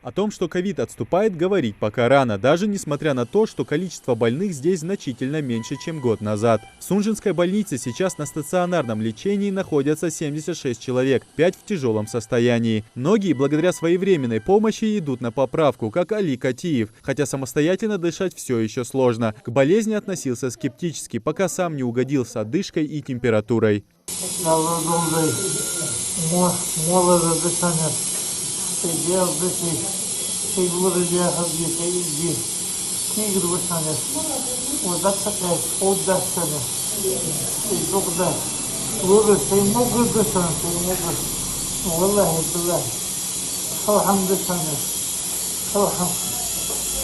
О том, что ковид отступает, говорить пока рано, даже несмотря на то, что количество больных здесь значительно меньше, чем год назад. В Сунжинской больнице сейчас на стационарном лечении находятся 76 человек, 5 в тяжелом состоянии. Многие благодаря своевременной помощи идут на поправку, как Али Катиев, хотя самостоятельно дышать все еще сложно. К болезни относился скептически, пока сам не угодил с одышкой и температурой.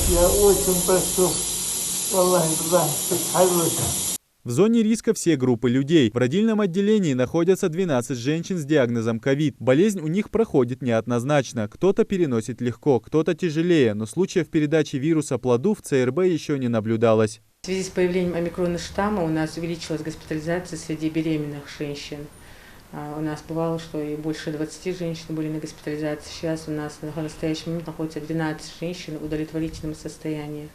Я очень прошу, В зоне риска все группы людей. В родильном отделении находятся 12 женщин с диагнозом ковид. Болезнь у них проходит неоднозначно. Кто-то переносит легко, кто-то тяжелее, но случаев передачи вируса плоду в ЦРБ еще не наблюдалось. В связи с появлением омикронного штамма у нас увеличилась госпитализация среди беременных женщин. У нас бывало, что и больше 20 женщин были на госпитализации. Сейчас у нас на настоящий момент находится 12 женщин в удовлетворительном состоянии.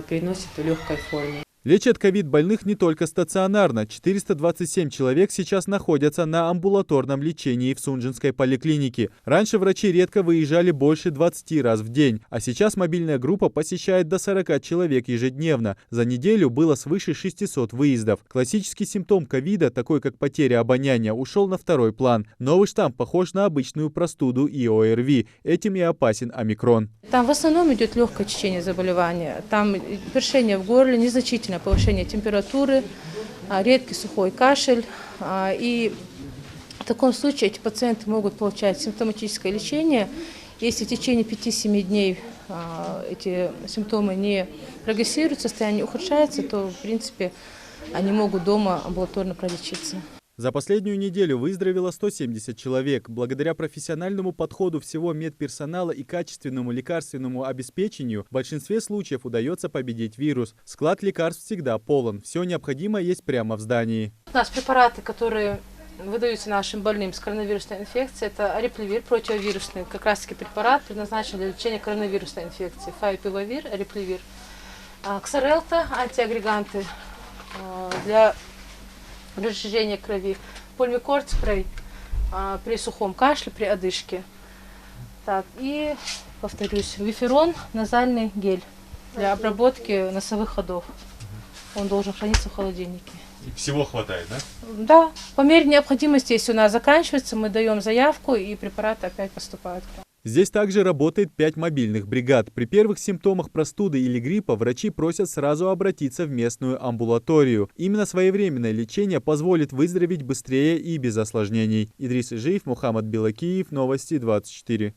Переносят в легкой форме. Лечат ковид больных не только стационарно. 427 человек сейчас находятся на амбулаторном лечении в Сунжинской поликлинике. Раньше врачи редко выезжали больше 20 раз в день, а сейчас мобильная группа посещает до 40 человек ежедневно. За неделю было свыше 600 выездов. Классический симптом ковида, такой как потеря обоняния, ушел на второй план. Новый штамм похож на обычную простуду и ОРВИ. Этим и опасен омикрон. Там в основном идет легкое течение заболевания. Там першение в горле, незначительное повышение температуры, редкий сухой кашель. И в таком случае эти пациенты могут получать симптоматическое лечение. Если в течение 5-7 дней эти симптомы не прогрессируют, состояние ухудшается, то, в принципе, они могут дома амбулаторно пролечиться. За последнюю неделю выздоровело 170 человек. Благодаря профессиональному подходу всего медперсонала и качественному лекарственному обеспечению в большинстве случаев удается победить вирус. Склад лекарств всегда полон. Все необходимое есть прямо в здании. У нас препараты, которые выдаются нашим больным с коронавирусной инфекцией, это арипливир, противовирусный, как раз таки препарат, предназначен для лечения коронавирусной инфекции. Фавипивавир, арипливир. Ксарелта, антиагреганты для разжижение крови, пульмикорд спрей при сухом кашле, при одышке. Так, и, повторюсь, виферон, назальный гель для обработки носовых ходов. Он должен храниться в холодильнике. И всего хватает, да? Да, по мере необходимости, если у нас заканчивается, мы даем заявку, и препараты опять поступают. Здесь также работает 5 мобильных бригад. При первых симптомах простуды или гриппа врачи просят сразу обратиться в местную амбулаторию. Именно своевременное лечение позволит выздороветь быстрее и без осложнений. Идрис Ижиев, Мухаммад Белакиев, Новости 24.